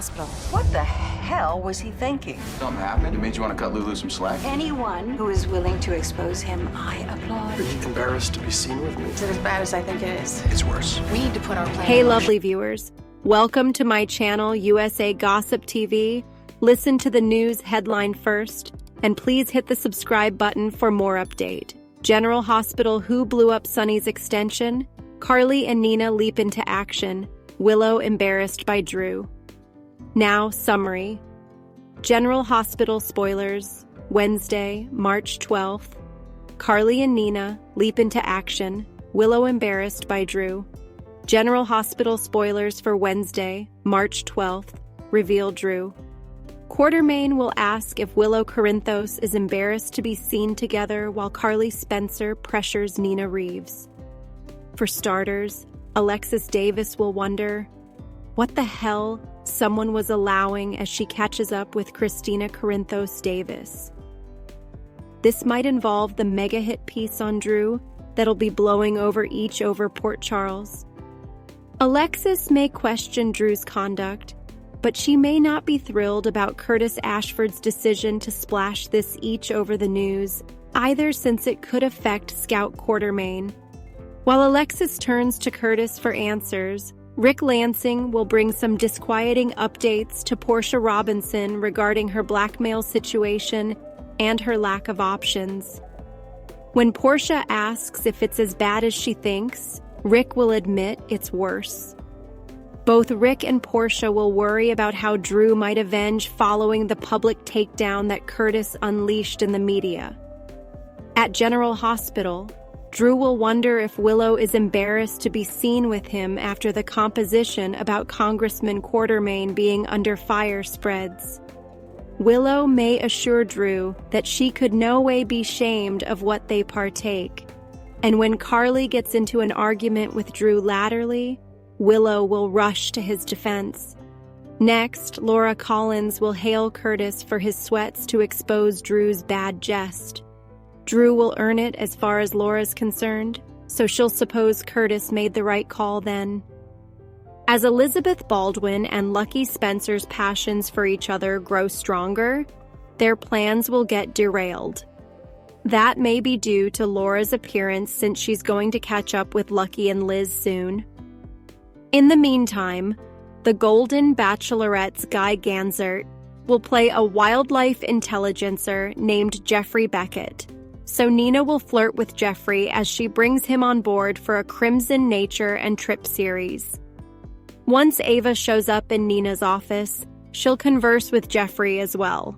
Hospital. What the hell was he thinking? Something happened. It made you want to cut Lulu some slack. Anyone who is willing to expose him, I applaud. Are you embarrassed to be seen with me? Is it as bad as I think it is? It's worse. We need to put our plan Hey, in lovely viewers. Welcome to my channel, USA Gossip TV. Listen to the news headline first, and please hit the subscribe button for more update. General Hospital, who blew up Sonny's extension? Carly and Nina leap into action. Willow embarrassed by Drew. Now, summary. General Hospital spoilers, Wednesday, March 12th. Carly and Nina leap into action. Willow embarrassed by Drew. General Hospital spoilers for Wednesday, March 12th. Reveal Drew. Quartermain will ask if Willow Corinthos is embarrassed to be seen together while Carly Spencer pressures Nina Reeves. For starters, Alexis Davis will wonder what the hell someone was allowing as she catches up with Christina Corinthos Davis. This might involve the mega hit piece on Drew that'll be blowing over Port Charles. Alexis may question Drew's conduct, but she may not be thrilled about Curtis Ashford's decision to splash this over the news, either, since it could affect Scout Quartermain. While Alexis turns to Curtis for answers, Rick Lansing will bring some disquieting updates to Portia Robinson regarding her blackmail situation and her lack of options. When Portia asks if it's as bad as she thinks, Rick will admit it's worse. Both Rick and Portia will worry about how Drew might avenge following the public takedown that Curtis unleashed in the media. At General Hospital, Drew will wonder if Willow is embarrassed to be seen with him after the composition about Congressman Quartermain being under fire spreads. Willow may assure Drew that she could no way be shamed of what they partake. And when Carly gets into an argument with Drew latterly, Willow will rush to his defense. Next, Laura Collins will hail Curtis for his sweats to expose Drew's bad jest. Drew will earn it as far as Laura's concerned, so she'll suppose Curtis made the right call then. As Elizabeth Baldwin and Lucky Spencer's passions for each other grow stronger, their plans will get derailed. That may be due to Laura's appearance, since she's going to catch up with Lucky and Liz soon. In the meantime, the Golden Bachelorette's Guy Ganzert will play a wildlife intelligencer named Jeffrey Beckett. So Nina will flirt with Jeffrey as she brings him on board for a Crimson Nature and Trip series. Once Ava shows up in Nina's office, she'll converse with Jeffrey as well.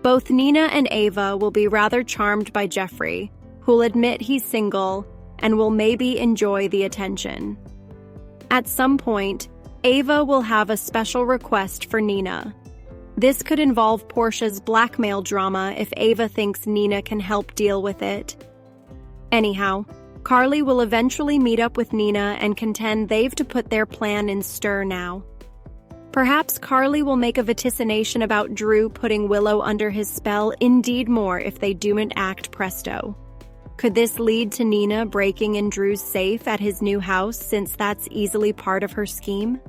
Both Nina and Ava will be rather charmed by Jeffrey, who'll admit he's single and will maybe enjoy the attention. At some point, Ava will have a special request for Nina. This could involve Portia's blackmail drama if Ava thinks Nina can help deal with it. Anyhow, Carly will eventually meet up with Nina and contend they've to put their plan in stir now. Perhaps Carly will make a vaticination about Drew putting Willow under his spell, indeed more if they don't act presto. Could this lead to Nina breaking in Drew's safe at his new house, since that's easily part of her scheme?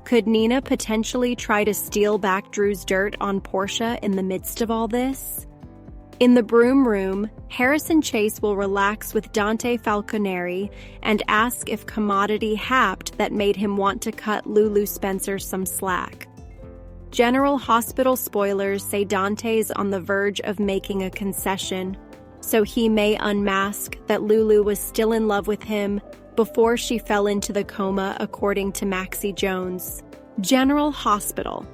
Could Nina potentially try to steal back Drew's dirt on Portia in the midst of all this? In the broom room, Harrison Chase will relax with Dante Falconeri and ask if commodity happed that made him want to cut Lulu Spencer some slack. General Hospital spoilers say Dante's on the verge of making a concession, so he may unmask that Lulu was still in love with him before she fell into the coma, according to Maxie Jones. General Hospital.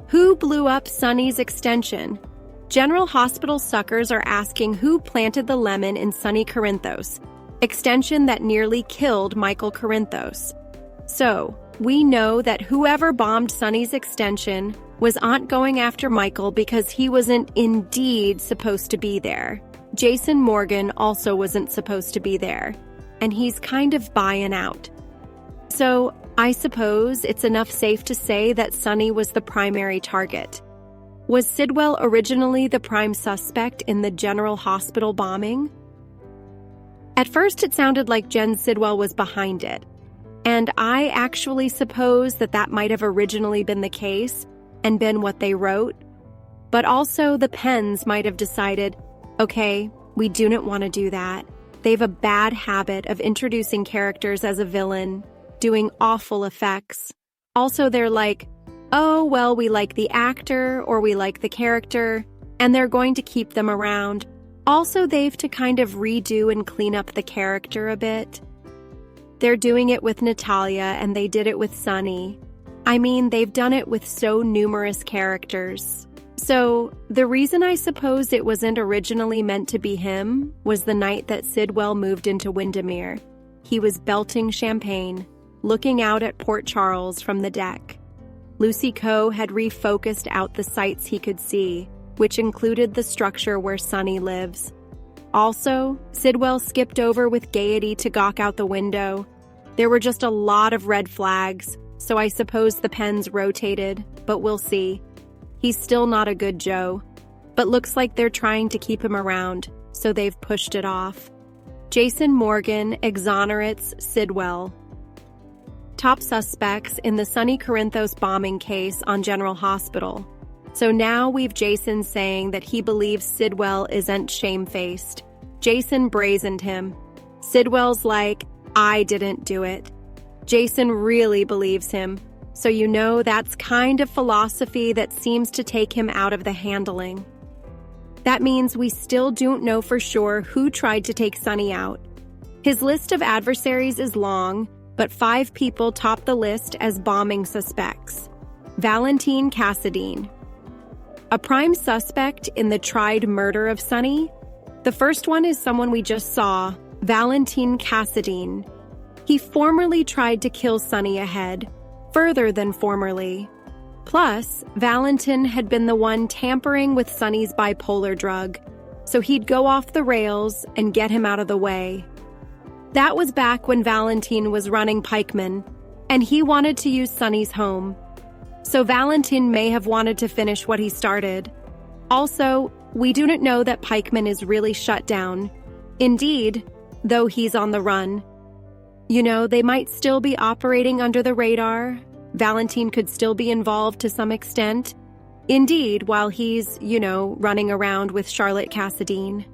Who blew up Sonny's extension? General Hospital suckers are asking who planted the lemon in Sonny Corinthos, extension that nearly killed Michael Corinthos. So, we know that whoever bombed Sonny's extension was not going after Michael because he wasn't indeed supposed to be there. Jason Morgan also wasn't supposed to be there, and he's kind of buying out. So, I suppose it's enough safe to say that Sonny was the primary target. Was Sidwell originally the prime suspect in the General Hospital bombing? At first it sounded like Jen Sidwell was behind it, And I actually suppose that that might have originally been the case and been what they wrote. But also the Penns might have decided, okay, we do not want to do that. They have a bad habit of introducing characters as a villain, doing awful effects. Also, they're like, oh, well, we like the actor or we like the character, and they're going to keep them around. Also, they've to kind of redo and clean up the character a bit. They're doing it with Natalia, and they did it with Sonny. I mean, they've done it with so numerous characters. So, the reason I suppose it wasn't originally meant to be him was the night that Sidwell moved into Windermere. He was belting champagne, looking out at Port Charles from the deck. Lucy Coe had refocused out the sights he could see, which included the structure where Sonny lives. Also, Sidwell skipped over with gaiety to gawk out the window. There were just a lot of red flags, so I suppose the Penns rotated, but we'll see. He's still not a good Joe, but looks like they're trying to keep him around, so they've pushed it off. Jason Morgan exonerates Sidwell. Top suspects in the Sonny Corinthos bombing case on General Hospital. So now we've Jason saying that he believes Sidwell isn't shamefaced. Jason brazened him. Sidwell's like, I didn't do it. Jason really believes him. So you know that's kind of philosophy that seems to take him out of the handling. That means we still don't know for sure who tried to take Sonny out. His list of adversaries is long, but 5 people top the list as bombing suspects. Valentine Cassadine. A prime suspect in the tried murder of Sonny? The first one is someone we just saw, Valentine Cassadine. He formerly tried to kill Sonny ahead, further than formerly. Plus, Valentin had been the one tampering with Sonny's bipolar drug, so he'd go off the rails and get him out of the way. That was back when Valentin was running Pikeman, and he wanted to use Sonny's home. So Valentin may have wanted to finish what he started. Also, we do not know that Pikeman is really shut down. Indeed, though he's on the run. You know, they might still be operating under the radar. Valentin could still be involved to some extent. Indeed, while he's, running around with Charlotte Cassadine.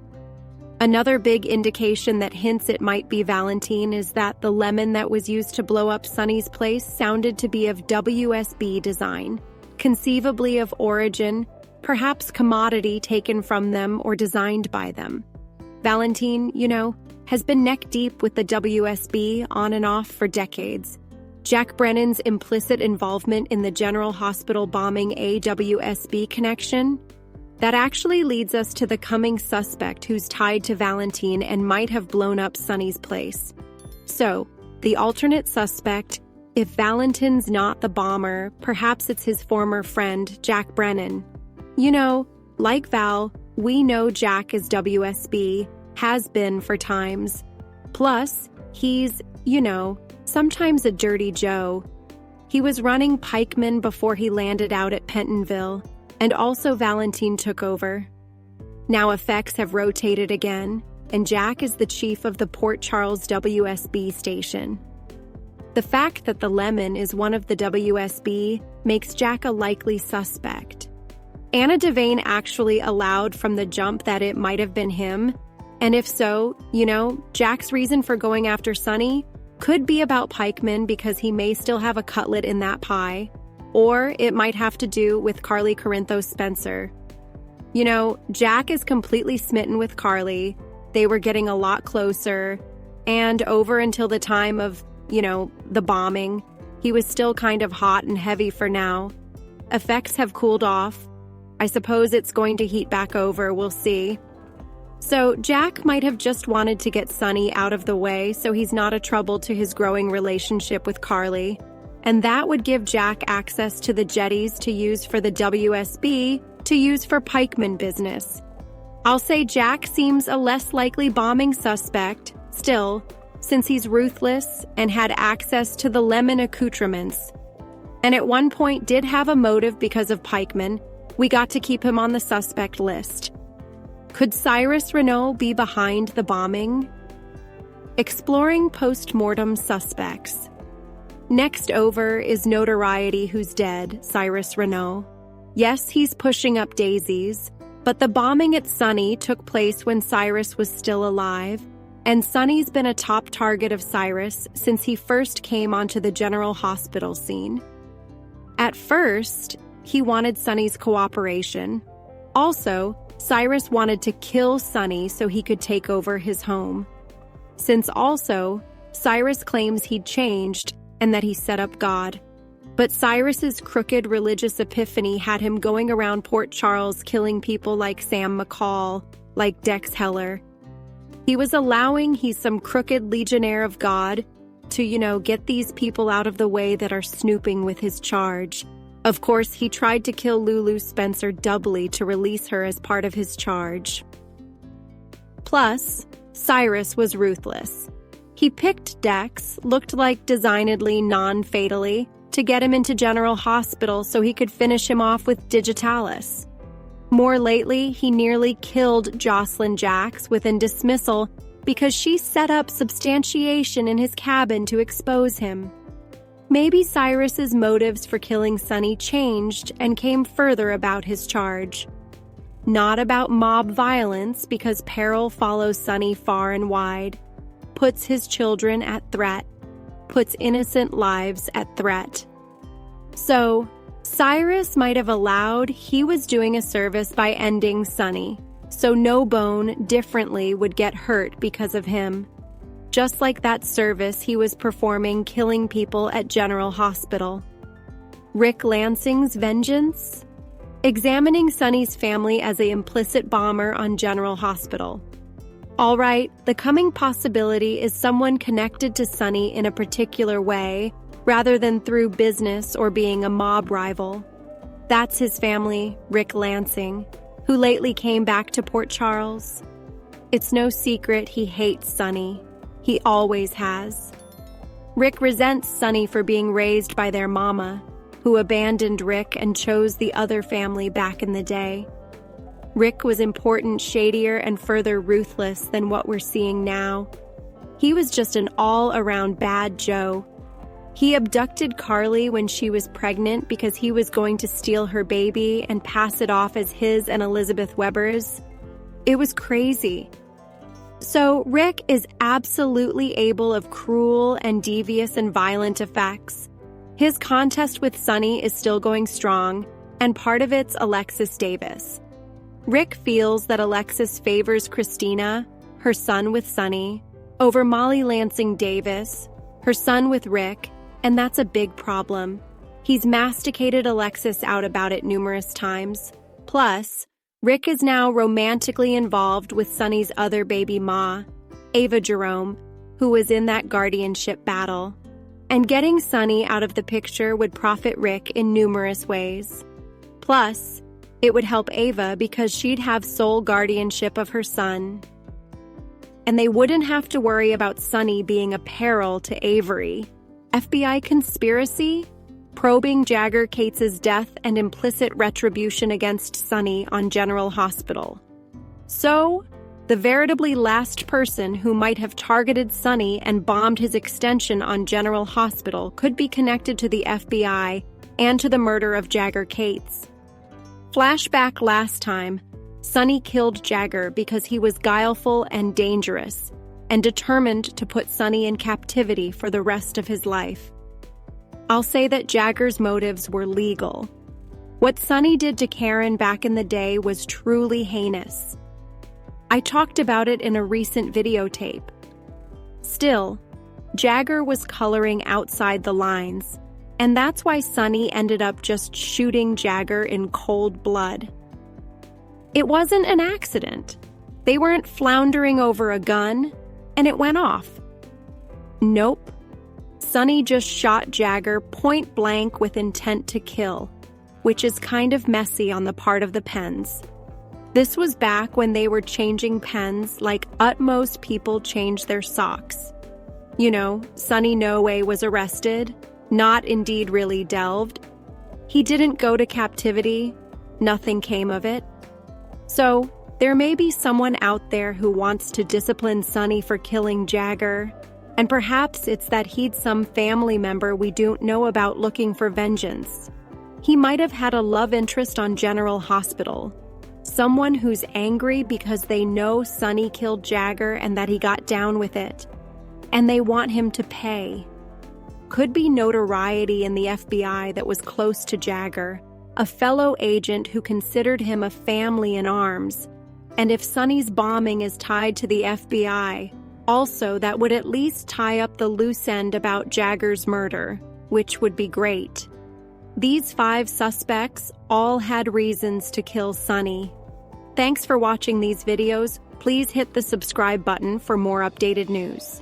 Another big indication that hints it might be Valentin is that the lemon that was used to blow up Sonny's place sounded to be of WSB design, conceivably of origin, perhaps commodity taken from them or designed by them. Valentin, has been neck-deep with the WSB on and off for decades. Jack Brennan's implicit involvement in the General Hospital bombing WSB connection? That actually leads us to the coming suspect who's tied to Valentin and might have blown up Sonny's place. So, the alternate suspect, if Valentin's not the bomber, perhaps it's his former friend, Jack Brennan. Like Val, we know Jack is WSB, has been for times. Plus, he's, sometimes a dirty Joe. He was running Pikeman before he landed out at Pentonville, and also Valentin took over. Now effects have rotated again, and Jack is the chief of the Port Charles WSB station. The fact that the lemon is one of the WSB makes Jack a likely suspect. Anna Devane actually allowed from the jump that it might have been him, and if so, Jack's reason for going after Sonny could be about Pikeman because he may still have a cutlet in that pie, or it might have to do with Carly Corinthos Spencer. Jack is completely smitten with Carly. They were getting a lot closer, and over until the time of, the bombing, he was still kind of hot and heavy for now. Effects have cooled off. I suppose it's going to heat back over, we'll see. So Jack might have just wanted to get Sonny out of the way so he's not a trouble to his growing relationship with Carly. And that would give Jack access to the jetties to use for the WSB to use for Pikeman business. I'll say Jack seems a less likely bombing suspect, still, since he's ruthless and had access to the lemon accoutrements. And at one point did have a motive because of Pikeman. We got to keep him on the suspect list. Could Cyrus Renault be behind the bombing? Exploring post-mortem suspects. Next over is notoriety who's dead, Cyrus Renault. Yes, he's pushing up daisies, but the bombing at Sunny took place when Cyrus was still alive, and Sunny's been a top target of Cyrus since he first came onto the General Hospital scene. At first, he wanted Sunny's cooperation. Also, Cyrus wanted to kill Sunny so he could take over his home. Since also, Cyrus claims he'd changed and that he set up God. But Cyrus's crooked religious epiphany had him going around Port Charles killing people like Sam McCall, like Dex Heller. He was allowing he's some crooked legionnaire of God to, get these people out of the way that are snooping with his charge. Of course, he tried to kill Lulu Spencer doubly to release her as part of his charge. Plus, Cyrus was ruthless. He picked Dex, looked like designedly non-fatally, to get him into General Hospital so he could finish him off with Digitalis. More lately, he nearly killed Jocelyn Jax within dismissal because she set up substantiation in his cabin to expose him. Maybe Cyrus's motives for killing Sunny changed and came further about his charge. Not about mob violence because peril follows Sunny far and wide, puts his children at threat, puts innocent lives at threat. So, Cyrus might have allowed he was doing a service by ending Sunny, so no bone differently would get hurt because of him. Just like that service he was performing killing people at General Hospital. Rick Lansing's vengeance? Examining Sunny's family as an implicit bomber on General Hospital. All right, the coming possibility is someone connected to Sunny in a particular way, rather than through business or being a mob rival. That's his family, Rick Lansing, who lately came back to Port Charles. It's no secret he hates Sunny. He always has. Rick resents Sunny for being raised by their mama, who abandoned Rick and chose the other family back in the day. Rick was important, shadier, and further ruthless than what we're seeing now. He was just an all-around bad Joe. He abducted Carly when she was pregnant because he was going to steal her baby and pass it off as his and Elizabeth Weber's. It was crazy. So Rick is absolutely able of cruel and devious and violent effects. His contest with Sunny is still going strong, and part of it's Alexis Davis. Rick feels that Alexis favors Christina, her son with Sunny, over Molly Lansing Davis, her son with Rick, and that's a big problem. He's masticated Alexis out about it numerous times. Plus, Rick is now romantically involved with Sunny's other baby ma, Ava Jerome, who was in that guardianship battle. And getting Sunny out of the picture would profit Rick in numerous ways. Plus, it would help Ava because she'd have sole guardianship of her son. And they wouldn't have to worry about Sunny being a peril to Avery. FBI conspiracy? Probing Jagger Cates's death and implicit retribution against Sunny on General Hospital. So, the veritably last person who might have targeted Sunny and bombed his extension on General Hospital could be connected to the FBI and to the murder of Jagger Cates. Flashback last time, Sunny killed Jagger because he was guileful and dangerous, and determined to put Sunny in captivity for the rest of his life. I'll say that Jagger's motives were legal. What Sunny did to Karen back in the day was truly heinous. I talked about it in a recent videotape. Still, Jagger was coloring outside the lines, and that's why Sunny ended up just shooting Jagger in cold blood. It wasn't an accident. They weren't floundering over a gun, and it went off. Nope. Sunny just shot Jagger point blank with intent to kill, which is kind of messy on the part of the Penns. This was back when they were changing pens like utmost people change their socks. Sunny No Way was arrested, not indeed really delved. He didn't go to captivity, nothing came of it. So, there may be someone out there who wants to discipline Sunny for killing Jagger, And perhaps it's that he'd some family member we don't know about looking for vengeance. He might have had a love interest on General Hospital. Someone who's angry because they know Sonny killed Jagger and that he got down with it. And they want him to pay. Could be notoriety in the FBI that was close to Jagger, a fellow agent who considered him a family in arms. And if Sonny's bombing is tied to the FBI, also that would at least tie up the loose end about Jagger's murder, which would be great. These 5 suspects all had reasons to kill Sonny. Thanks for watching these videos. Please hit the subscribe button for more updated news.